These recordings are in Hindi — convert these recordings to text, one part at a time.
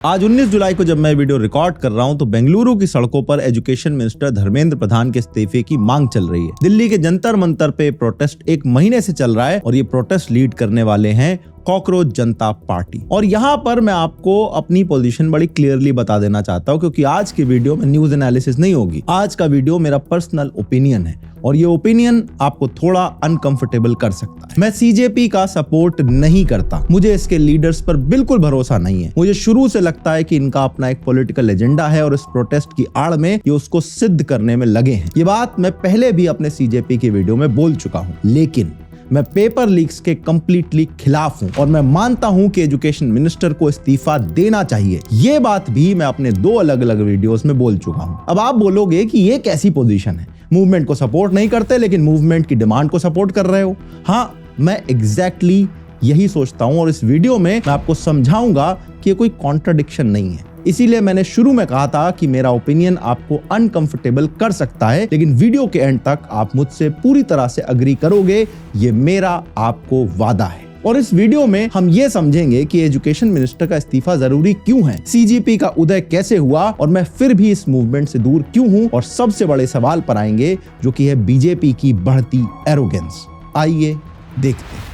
आज 19 जुलाई को जब मैं वीडियो रिकॉर्ड कर रहा हूं तो बेंगलुरु की सड़कों पर एजुकेशन मिनिस्टर धर्मेंद्र प्रधान के इस्तीफे की मांग चल रही है। दिल्ली के जंतर मंतर पे प्रोटेस्ट एक महीने से चल रहा है और ये प्रोटेस्ट लीड करने वाले हैं कॉकरोच जनता पार्टी। और यहाँ पर मैं आपको अपनी पोजीशन बड़ी क्लियरली बता देना चाहता हूँ, क्योंकि आज की वीडियो में न्यूज एनालिसिस नहीं होगी। आज का वीडियो मेरा पर्सनल ओपिनियन है और ये ओपिनियन आपको थोड़ा अनकंफर्टेबल कर सकता है। मैं सीजेपी का सपोर्ट नहीं करता, मुझे इसके लीडर्स पर बिल्कुल भरोसा नहीं है। मुझे शुरू से लगता है कि इनका अपना एक पॉलिटिकल एजेंडा है और इस प्रोटेस्ट की आड़ में ये उसको सिद्ध करने में लगे हैं। ये बात मैं पहले भी अपने सीजेपी की वीडियो में बोल चुका हूँ, लेकिन मैं पेपर लीक्स के कंप्लीटली खिलाफ हूं और मैं मानता हूं कि एजुकेशन मिनिस्टर को इस्तीफा देना चाहिए। ये बात भी मैं अपने 2 अलग अलग वीडियोस में बोल चुका हूं। अब आप बोलोगे कि ये कैसी पोजीशन है, मूवमेंट को सपोर्ट नहीं करते लेकिन मूवमेंट की डिमांड को सपोर्ट कर रहे हो। हाँ, मैं एग्जैक्टली यही सोचता हूं और इस वीडियो में मैं आपको समझाऊंगा कि ये कोई कॉन्ट्रडिक्शन नहीं है। इसीलिए मैंने शुरू में कहा था कि मेरा ओपिनियन आपको अनकंफर्टेबल कर सकता है, लेकिन वीडियो के एंड तक आप मुझसे पूरी तरह से अग्री करोगे, ये मेरा आपको वादा है। और इस वीडियो में हम ये समझेंगे कि एजुकेशन मिनिस्टर का इस्तीफा जरूरी क्यों है, सीजीपी का उदय कैसे हुआ और मैं फिर भी इस मूवमेंट से दूर क्यों हूं, और सबसे बड़े सवाल पर आएंगे जो कि है बीजेपी की बढ़ती एरोगेंस। आइए देखते हैं।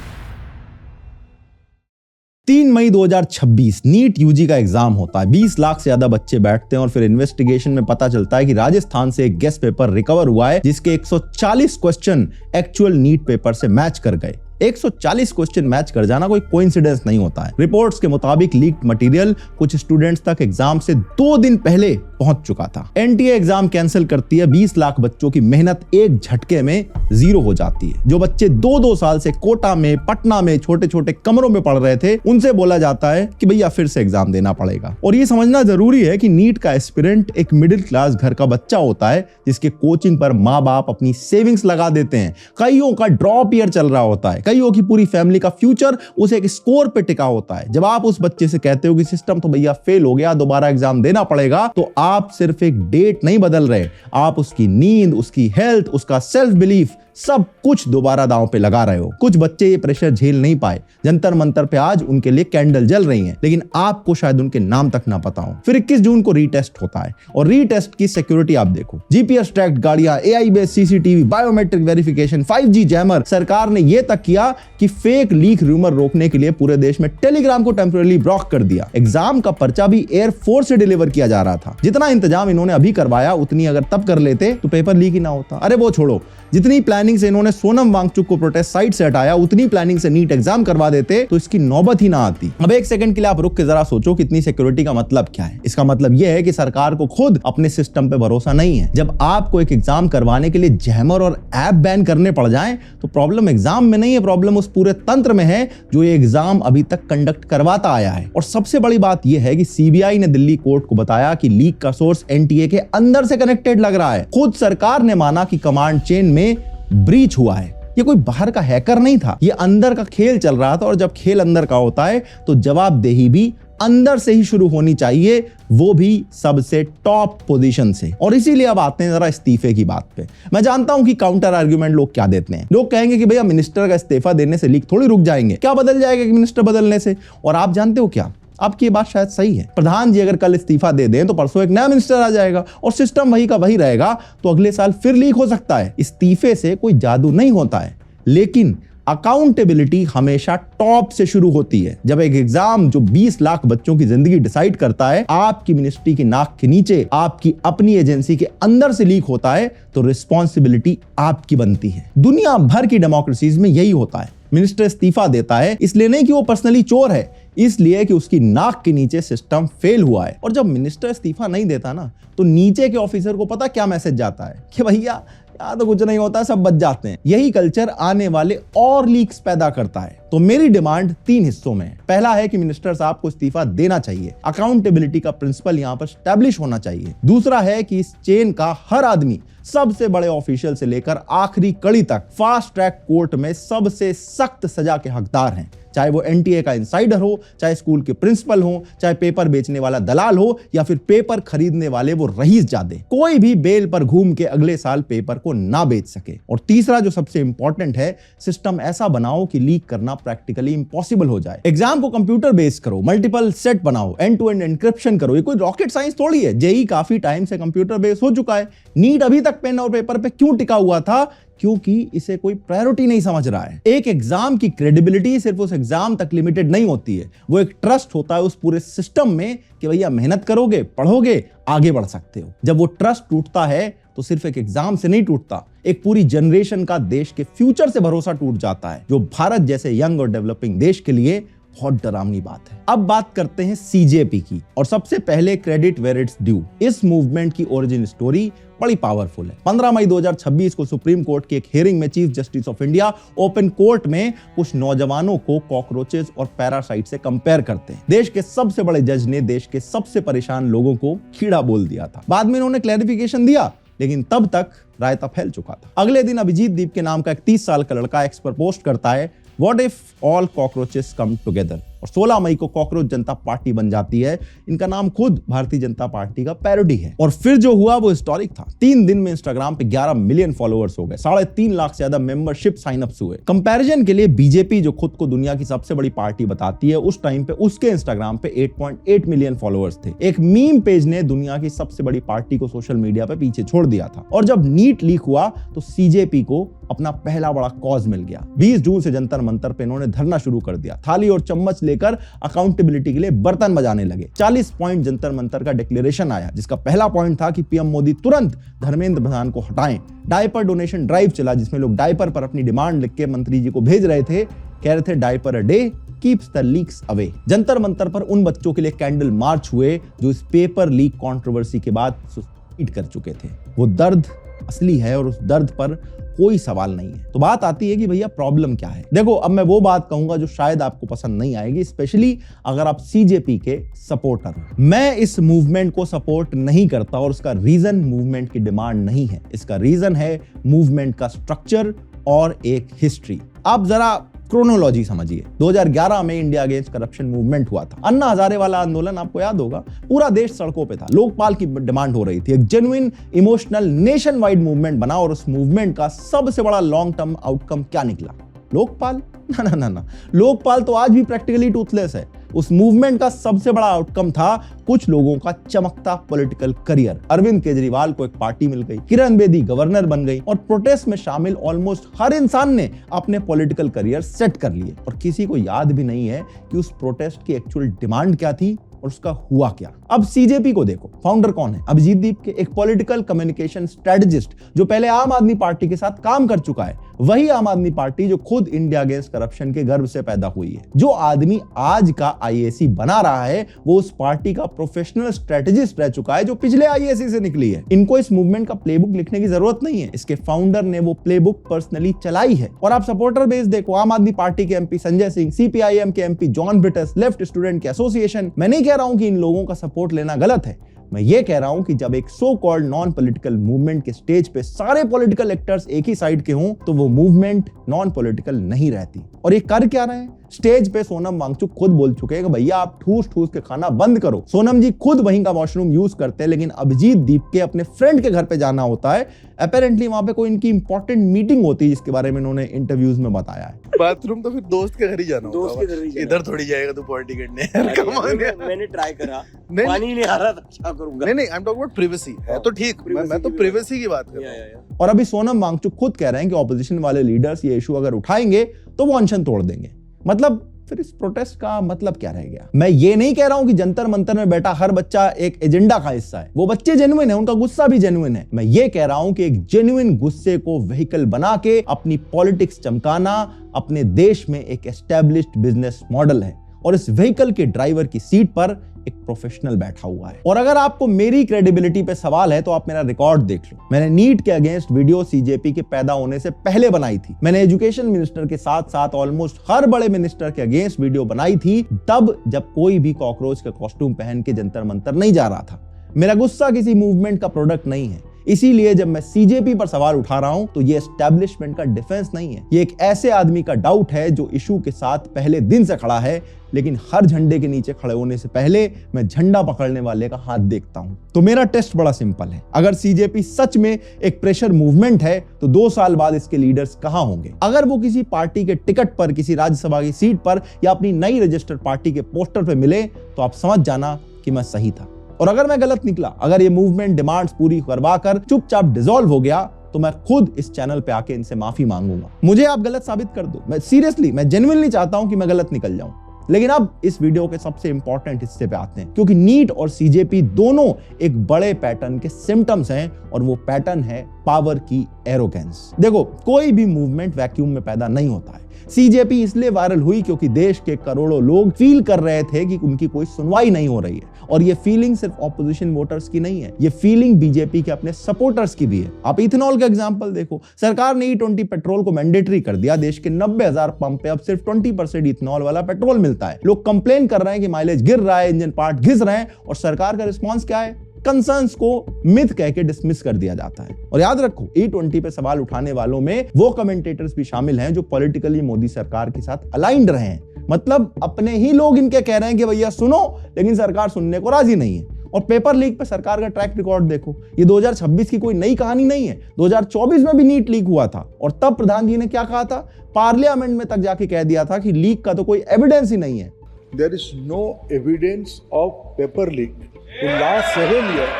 3 मई 2026 नीट यूजी का एग्जाम होता है। 20 लाख से ज्यादा बच्चे बैठते हैं और फिर इन्वेस्टिगेशन में पता चलता है कि राजस्थान से एक गेस्ट पेपर रिकवर हुआ है जिसके 140 क्वेश्चन एक्चुअल नीट पेपर से मैच कर गए। 140 क्वेश्चन मैच कर जाना कोई कोइंसिडेंस नहीं होता है। रिपोर्ट्स के मुताबिक लीक्ड मटेरियल कुछ स्टूडेंट्स तक एग्जाम से 2 दिन पहले पहुंच चुका था। एनटीए एग्जाम कैंसिल करती है, 20 लाख बच्चों की मेहनत एक झटके में जीरो हो जाती है। जो बच्चे 2-2 साल से कोटा में, पटना में छोटे छोटे कमरों में पढ़ रहे थे, उनसे बोला जाता है कि भैया फिर से एग्जाम देना पड़ेगा। और ये समझना जरूरी है कि नीट का एस्पिरेंट एक मिडिल क्लास घर का बच्चा होता है जिसके कोचिंग पर माँ बाप अपनी सेविंग्स लगा देते हैं। कईयों का ड्रॉप ईयर चल रहा होता है, कईयों की पूरी फैमिली का फ्यूचर उस एक स्कोर पे टिका होता है। जब आप उस बच्चे से कहते हो कि सिस्टम तो भैया फेल हो गया, दोबारा एग्जाम देना पड़ेगा, तो आप सिर्फ एक डेट नहीं बदल रहे, आप उसकी नींद, उसकी हेल्थ, उसका सेल्फ बिलीफ, सब कुछ दोबारा दांव पे लगा रहे हो। कुछ बच्चे ये प्रेशर झेल नहीं पाए, जंतर मंतर पे आज उनके लिए कैंडल जल रही हैं, लेकिन आपको शायद उनके नाम तक ना पता हो। फिर 21 जून को रीटेस्ट होता है और रीटेस्ट की सिक्योरिटी आप देखो, जीपीएस ट्रैक्ड गाड़ियां, AI based CCTV, biometric verification, 5G jammer. सरकार ने यह तक किया कि फेक लीक रूमर रोकने के लिए पूरे देश में टेलीग्राम को टेम्परेरी ब्लॉक कर दिया। एग्जाम का पर्चा भी एयरफोर्स से डिलीवर किया जा रहा था। जितना इंतजाम इन्होंने अभी करवाया उतनी अगर तब कर लेते तो पेपर लीक ही ना होता। अरे वो छोड़ो, जितनी प्लानिंग से इन्होंने सोनम वांगचुक को प्रोटेस्ट साइट से हटाया, उतनी प्लानिंग से नीट एग्जाम करवा देते तो इसकी नौबत ही ना आती। अब एक सेकंड के लिए आप रुक के जरा सोचो कि इतनी सिक्योरिटी का मतलब क्या है। इसका मतलब यह है कि सरकार को खुद अपने सिस्टम पे भरोसा नहीं है। जब आपको एक एग्जाम करवाने के लिए जैमर और ऐप बैन करने पड़ जाएं तो प्रॉब्लम एग्जाम में नहीं है, प्रॉब्लम उस पूरे तंत्र में है जो ये एग्जाम अभी तक कंडक्ट करवाता आया है। और सबसे बड़ी बात यह है कि सीबीआई ने दिल्ली कोर्ट को बताया कि लीक का सोर्स एनटीए के अंदर से कनेक्टेड लग रहा है। खुद सरकार ने माना कि कमांड चेन में ब्रीच हुआ है। ये कोई बाहर का हैकर नहीं था, ये अंदर का खेल चल रहा था। और जब खेल अंदर का होता है तो जवाबदेही भी अंदर से ही शुरू होनी चाहिए, वो भी सबसे टॉप पोजीशन से। और इसीलिए अब आते हैं जरा इस्तीफे की बात पे। मैं जानता हूं कि काउंटर आर्गुमेंट लोग क्या देते हैं। लोग कहेंगे कि भैया मिनिस्टर का इस्तीफा देने से लीक थोड़ी रुक जाएंगे, क्या बदल जाएगा कि मिनिस्टर बदलने से। और आप जानते हो क्या, आपकी ये बात शायद सही है। प्रधान जी अगर कल इस्तीफा दे दें तो परसों एक नया मिनिस्टर आ जाएगा और सिस्टम वही का वही रहेगा, तो अगले साल फिर लीक हो सकता है। इस्तीफे से कोई जादू नहीं होता है, लेकिन अकाउंटेबिलिटी हमेशा टॉप से शुरू होती है। जब एक एग्जाम जो 20 लाख बच्चों की जिंदगी डिसाइड करता है, आपकी मिनिस्ट्री की नाक के नीचे, आपकी अपनी एजेंसी के अंदर से लीक होता है, तो रिस्पॉन्सिबिलिटी आपकी बनती है। दुनिया भर की डेमोक्रेसीज में यही होता है। मिनिस्टर इस्तीफा देता है इसलिए नहीं कि वो पर्सनली चोर है, इसलिए कि उसकी नाक के नीचे सिस्टम फेल हुआ है। और जब मिनिस्टर इस्तीफा नहीं देता ना, तो नीचे के ऑफिसर को पता क्या मैसेज जाता है कि भैया यहाँ तो कुछ नहीं होता, सब बच जाते हैं। यही कल्चर आने वाले और लीक्स पैदा करता है। तो मेरी डिमांड 3 हिस्सों में है। पहला है कि मिनिस्टर साहब को इस्तीफा देना चाहिए, अकाउंटेबिलिटी का प्रिंसिपल यहाँ पर स्टैब्लिश होना चाहिए। दूसरा है कि इस चेन का हर आदमी, सबसे बड़े ऑफिशियल से लेकर आखिरी कड़ी तक, फास्ट ट्रैक कोर्ट में सबसे सख्त सजा के हकदार हैं। चाहे वो एनटीए का इनसाइडर हो, चाहे स्कूल के प्रिंसिपल हो, चाहे पेपर बेचने वाला दलाल हो, या फिर पेपर खरीदने वाले वो रईस जादे, कोई भी बेल पर घूम के अगले साल पेपर को ना बेच सके। और तीसरा जो सबसे इंपॉर्टेंट है, सिस्टम ऐसा बनाओ कि लीक करना प्रैक्टिकली इंपॉसिबल हो जाए। एग्जाम को कंप्यूटर बेस्ड करो, मल्टीपल सेट बनाओ, एंड टू एंड एन्क्रिप्शन करो। ये कोई रॉकेट साइंस थोड़ी है। जेई काफी टाइम से कंप्यूटर बेस्ड हो चुका है। नीट अभी तक पेन और पेपर पे क्यों टिका हुआ था? क्योंकि इसे कोई प्रायोरिटी नहीं समझ रहा है। एक एग्जाम की क्रेडिबिलिटी सिर्फ उस एग्जाम तक लिमिटेड नहीं होती है, वो एक ट्रस्ट होता है उस पूरे सिस्टम में कि भैया मेहनत करोगे, पढ़ोगे, आगे बढ़ सकते हो। जब वो ट्रस्ट टूटता है तो सिर्फ एक एग्जाम से नहीं टूटता, एक पूरी जनरेशन का, देश के फ्यूचर से भरोसा टूट जाता है, जो भारत जैसे यंग और डेवलपिंग देश के लिए बहुत डरावनी बात है। अब बात करते हैं सीजेपी की, और सबसे पहले क्रेडिट वेयर इट्स ड्यू। इस मूवमेंट की ओरिजिन स्टोरी बड़ी पावरफुल है। 15 मई 2026 को सुप्रीम कोर्ट की एक हियरिंग में chief justice of India open court में कुछ नौजवानों को कॉकरोचेस और पैरासाइट से कंपेयर करते हैं। देश के सबसे बड़े जज ने देश के सबसे परेशान लोगों को कीड़ा बोल दिया था। बाद में इन्होंने क्लैरिफिकेशन दिया, लेकिन तब तक रायता फैल चुका था। अगले दिन अभिजीत दीप के नाम का एक 30 साल का लड़का एक्स पर पोस्ट करता है, what if all cockroaches come together, और 16 मई को कॉकरोच जनता पार्टी बन जाती है। इनका नाम खुद भारतीय जनता पार्टी का पैरोडी है। और फिर जो हुआ वो हिस्टोरिक था। 3 दिन में इंस्टाग्राम पे 11 मिलियन फॉलोअर्स हो गए, 3.5 लाख से ज्यादा मेंबरशिप साइन अप्स हुए। कंपैरिजन के लिए बीजेपी, जो खुद को दुनिया की सबसे बड़ी पार्टी बताती है, उस टाइम पे उसके इंस्टाग्राम पे 8.8 मिलियन फॉलोअर्स थे। एक मीम पेज ने दुनिया की सबसे बड़ी पार्टी को सोशल मीडिया पे पीछे छोड़ दिया था। और जब नीट लीक हुआ तो सीजेपी को अपना पहला बड़ा कॉज मिल गया। 20 जून से जंतर मंतर पे इन्होंने धरना शुरू कर दिया। थाली और चम्मच लेकर अकाउंटेबिलिटी के लिए बर्तन बजाने लगे। 40 पॉइंट जंतर मंतर का डिक्लेरेशन आया, जिसका पहला पॉइंट था कि पीएम मोदी तुरंत धर्मेंद्र प्रधान को हटाएं। डायपर डोनेशन ड्राइव चला, जिसमें लोग डायपर पर अपनी डिमांड लिख के मंत्री जी को भेज रहे थे। कह रहे थे diaper a day keeps the leaks away. Jantar Mantar पर उन बच्चों के लिए कैंडल मार्च हुए जो इस पेपर लीक कंट्रोवर्सी के बाद सुसाइड कर चुके थे। वो दर्द असली है और उस दर्द पर कोई सवाल नहीं है। तो बात आती है कि भैया प्रॉब्लम क्या है। देखो, अब मैं वो बात कहूंगा जो शायद आपको पसंद नहीं आएगी, स्पेशली अगर आप सीजेपी के सपोर्टर हो। मैं इस मूवमेंट को सपोर्ट नहीं करता, और उसका रीजन मूवमेंट की डिमांड नहीं है। इसका रीजन है मूवमेंट का स्ट्रक्चर और एक हिस्ट्री। आप जरा क्रोनोलॉजी समझिए। 2011 में इंडिया अगेंस्ट करप्शन मूवमेंट हुआ था। अन्ना हजारे वाला आंदोलन आपको याद होगा, पूरा देश सड़कों पे था, लोकपाल की डिमांड हो रही थी। एक genuine emotional nation wide movement बना, और उस मूवमेंट का सबसे बड़ा लॉन्ग टर्म आउटकम क्या निकला? लोकपाल? ना, लोकपाल तो आज भी प्रैक्टिकली टूथलेस है। उस मूवमेंट का सबसे बड़ा आउटकम था कुछ लोगों का चमकता पॉलिटिकल करियर। अरविंद केजरीवाल को एक पार्टी मिल गई, किरण बेदी गवर्नर बन गई, और प्रोटेस्ट में शामिल ऑलमोस्ट हर इंसान ने अपने पॉलिटिकल करियर सेट कर लिए। और किसी को याद भी नहीं है कि उस प्रोटेस्ट की एक्चुअल डिमांड क्या थी और उसका हुआ क्या। अब सीजेपी को देखो, फाउंडर कौन है? अभिजीत दीप के, एक पॉलिटिकल कम्युनिकेशन स्ट्रेटेजिस्ट जो पहले आम आदमी पार्टी के साथ काम कर चुका है। वही आम आदमी पार्टी जो खुद इंडिया अगेंस्ट करप्शन के गर्भ से पैदा हुई है। जो आदमी आज का आईएसी बना रहा है, वो उस पार्टी का प्रोफेशनल स्ट्रेटेजिस्ट रह चुका है जो पिछले आईएसी से निकली है। इनको इस मूवमेंट का प्लेबुक लिखने की जरूरत नहीं है। इसके फाउंडर ने वो प्लेबुक पर्सनली चलाई है। और आप सपोर्टर बेस देखो, आम आदमी पार्टी के एमपी संजय सिंह, सीपीआईएम के एमपी जॉन ब्रिटस, लेफ्ट स्टूडेंट के एसोसिएशन। मैं नहीं कह रहा हूं कि इन लोगों का सपोर्ट लेना गलत है। मैं ये कह रहा हूं कि जब एक so called non political movement के स्टेज पे सारे पॉलिटिकल एक्टर्स एक ही साइड के हों, तो वो मूवमेंट नॉन पॉलिटिकल नहीं रहती। और ये कर क्या रहे हैं? स्टेज पे सोनम वांगचुक खुद बोल चुके हैं कि भैया आप ठूस ठूस के खाना बंद करो। सोनम जी खुद वहीं का वॉशरूम यूज करते हैं, लेकिन अभिजीत दीप के अपने फ्रेंड के घर पे जाना होता है। अपेरेंटली वहां पे कोई इनकी इंपॉर्टेंट मीटिंग होती है, जिसके बारे में इन्होंने इंटरव्यूज में बताया है। बाथरूम तो फिर दोस्त के घर ही जाना होता है। इधर थोड़ी जाएगा तू पार्टी करने। मैंने ट्राई करा, पानी नहीं आ रहा था, क्या करूंगा? नहीं, I am talking about privacy. है तो ठीक, मैं तो प्राइवेसी की बात कर रहा हूं। और अभी सोनम वांगचुक खुद कह रहे हैं कि ऑपोजिशन वाले लीडर्स ये इशू अगर उठाएंगे तो वो अनशन तोड़ देंगे। मतलब फिर इस प्रोटेस्ट का मतलब क्या रह गया? मैं ये नहीं कह रहा हूं कि जंतर मंतर में बैठा हर बच्चा एक एजेंडा का हिस्सा है। वो बच्चे जेन्युइन है, उनका गुस्सा भी जेन्युइन है। मैं ये कह रहा हूं कि एक जेन्युइन गुस्से को व्हीकल बना के अपनी पॉलिटिक्स चमकाना अपने देश में एक एस्टैब्लिश्ड बिजनेस मॉडल है, और इस व्हीकल के ड्राइवर की सीट पर एक प्रोफेशनल बैठा हुआ है। और अगर आपको मेरी क्रेडिबिलिटी पे सवाल है तो आप मेरा रिकॉर्ड देख लो। मैंने नीट के अगेंस्ट वीडियो सीजेपी के पैदा होने से पहले बनाई थी। मैंने एजुकेशन मिनिस्टर के साथ साथ ऑलमोस्ट हर बड़े मिनिस्टर के अगेंस्ट वीडियो बनाई थी, तब जब कोई भी कॉकरोच का कॉस्ट्यूम पहन के जंतर मंतर नहीं जा रहा था। मेरा गुस्सा किसी मूवमेंट का प्रोडक्ट नहीं है। इसीलिए जब मैं सीजेपी पर सवाल उठा रहा हूं तो ये एस्टैब्लिशमेंट का डिफेंस नहीं है, ये एक ऐसे आदमी का डाउट है जो इशू के साथ पहले दिन से खड़ा है, लेकिन हर झंडे के नीचे खड़े होने से पहले मैं झंडा पकड़ने वाले का हाथ देखता हूं। तो मेरा टेस्ट बड़ा सिंपल है, अगर सीजेपी सच में एक प्रेशर मूवमेंट है तो 2 साल बाद इसके लीडर्स कहां होंगे? अगर वो किसी पार्टी के टिकट पर, किसी राज्यसभा की सीट पर या अपनी नई रजिस्टर्ड पार्टी के पोस्टर पे मिले तो आप समझ जाना कि मैं सही था। और अगर मैं गलत निकला, अगर ये मूवमेंट डिमांड्स पूरी करवा कर चुपचाप डिसॉल्व हो गया, तो मैं खुद इस चैनल पे आके इनसे माफी मांगूंगा। मुझे आप गलत साबित कर दो, मैं सीरियसली, मैं जेन्युइनली चाहता हूं कि मैं गलत निकल जाऊं। लेकिन अब इस वीडियो के सबसे इंपॉर्टेंट हिस्से पे आते हैं, क्योंकि नीट और सीजेपी दोनों एक बड़े पैटर्न के सिम्टम्स हैं, और वो पैटर्न है पावर की एरोगेंस। देखो, कोई भी मूवमेंट वैक्यूम में पैदा नहीं होता है। सीजेपी इसलिए वायरल हुई क्योंकि देश के करोड़ों लोग फील कर रहे थे कि उनकी कोई सुनवाई नहीं हो रही है, और ये फीलिंग सिर्फ ऑपोजिशन वोटर्स की नहीं है, ये फीलिंग बीजेपी के अपने सपोर्टर्स की भी है। आप इथेनॉल का एग्जांपल देखो, सरकार ने E20 पेट्रोल को मैंडेटरी कर दिया, देश के 90,000 पंप पे अब सिर्फ 20% इथेनॉल वाला पेट्रोल मिलता है। लोग कंप्लेन कर रहे हैं कि माइलेज गिर रहा है, इंजन पार्ट घिस रहे हैं, और सरकार का रिस्पॉन्स क्या है? कंसर्न्स को मिथ कह के डिसमिस कर दिया जाता है। और याद रखो, E20 पे सवाल उठाने वालों में वो कमेंटेटर्स भी शामिल हैं जो पॉलिटिकली मोदी सरकार के साथ अलाइंड रहे हैं। मतलब अपने ही लोग इनके कह रहे हैं कि भैया सुनो, लेकिन सरकार सुनने को राजी नहीं है। और पेपर लीक पे सरकार का ट्रैक रिकॉर्ड देखो, ये 2026 की कोई नई कहानी नहीं है। 2024 में भी नीट लीक हुआ था, और तब प्रधान जी ने क्या कहा था? पार्लियामेंट में तक जाके कह दिया था कि लीक का तो कोई एविडेंस ही नहीं है। There is no evidence of paper leak in last 7 years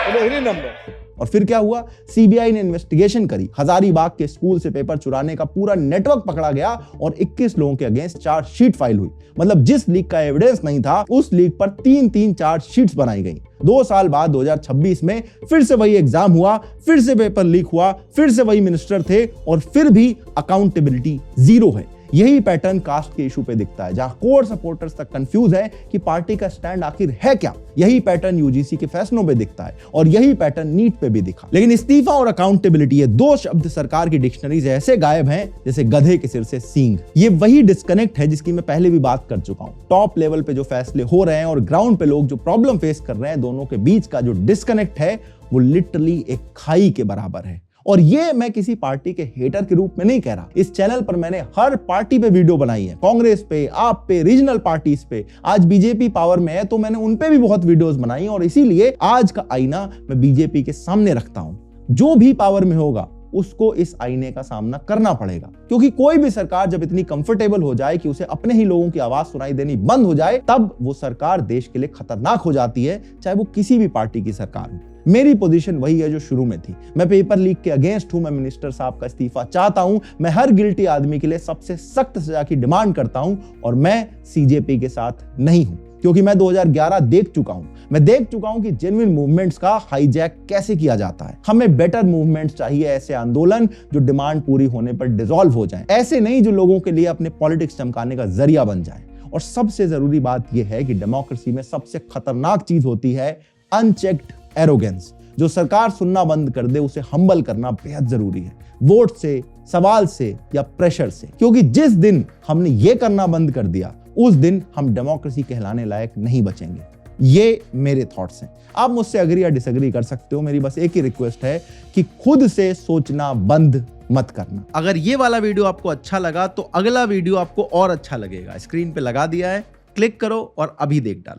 on any number. और फिर क्या हुआ? सीबीआई ने इन्वेस्टिगेशन करी, हजारीबाग के स्कूल से पेपर चुराने का पूरा नेटवर्क पकड़ा गया, और 21 लोगों के अगेंस्ट चार्जशीट फाइल हुई। मतलब जिस लीक का एविडेंस नहीं था, उस लीक पर 3-3 चार्जशीट्स बनाई गई। 2 साल बाद 2026 में फिर से वही एग्जाम हुआ, फिर से पेपर लीक हुआ, फिर से वही मिनिस्टर थे, और फिर भी अकाउंटेबिलिटी जीरो है। यही पैटर्न कास्ट के इशू पे दिखता है, जहां कोर सपोर्टर्स तक कंफ्यूज है कि पार्टी का स्टैंड आखिर है क्या। यही पैटर्न यूजीसी के फैसलों पे दिखता है, और यही पैटर्न नीट पे भी दिखा। लेकिन इस्तीफा और अकाउंटेबिलिटी, ये 2 शब्द सरकार की डिक्शनरी से ऐसे गायब हैं जैसे गधे के सिर से सींग। ये वही डिस्कनेक्ट है जिसकी मैं पहले भी बात कर चुका हूं। टॉप लेवल पे जो फैसले हो रहे हैं और ग्राउंड पे लोग जो प्रॉब्लम फेस कर रहे हैं, दोनों के बीच का जो डिस्कनेक्ट है वो लिटरली एक खाई के बराबर है। और ये मैं किसी पार्टी के हेटर के रूप में नहीं कह रहा। इस चैनल पर मैंने हर पार्टी पे वीडियो बनाई है, कांग्रेस पे, आप पे, रीजनल पार्टीज पे। आज बीजेपी पावर में है तो मैंने उन पे भी बहुत वीडियोस बनाई, और इसीलिए आज का आईना मैं बीजेपी के सामने रखता हूं। जो भी पावर में होगा उसको इस आईने का सामना करना पड़ेगा, क्योंकि कोई भी सरकार जब इतनी कंफर्टेबल हो जाए कि उसे अपने ही लोगों की आवाज सुनाई देनी बंद हो जाए, तब वो सरकार देश के लिए खतरनाक हो जाती है, चाहे वो किसी भी पार्टी की सरकार हो। मेरी पोजीशन वही है जो शुरू में थी। मैं पेपर लीक के अगेंस्ट हूं, मैं मिनिस्टर साहब का इस्तीफा चाहता हूं, मैं हर गिल्टी आदमी के लिए सबसे सख्त सजा की डिमांड करता हूं, और मैं सीजेपी के साथ नहीं हूं, क्योंकि मैं 2011 देख चुका हूं। मैं देख चुका हूं कि जेन्युइन मूवमेंट्स का हाईजैक कैसे किया जाता है। हमें बेटर मूवमेंट्स चाहिए, ऐसे आंदोलन जो डिमांड पूरी होने पर डिसॉल्व हो जाए, ऐसे नहीं जो लोगों के लिए अपने पॉलिटिक्स चमकाने का जरिया बन जाए। और सबसे जरूरी बात यह है कि डेमोक्रेसी में सबसे खतरनाक चीज होती है अनचेक्ड एरोगेंस। जो सरकार सुनना बंद कर दे, उसे हम्बल करना बेहद जरूरी है, वोट से, सवाल से या प्रेशर से। क्योंकि जिस दिन हमने ये करना बंद कर दिया, उस दिन हम डेमोक्रेसी कहलाने लायक नहीं बचेंगे। ये मेरे थॉट्स हैं। आप मुझसे एग्री या डिसएग्री कर सकते हो। मेरी बस एक ही रिक्वेस्ट है कि खुद से सोचना बंद मत करना। अगर ये वाला वीडियो आपको अच्छा लगा तो अगला वीडियो आपको और अच्छा लगेगा। स्क्रीन पे लगा दिया है, क्लिक करो और अभी देख डालो।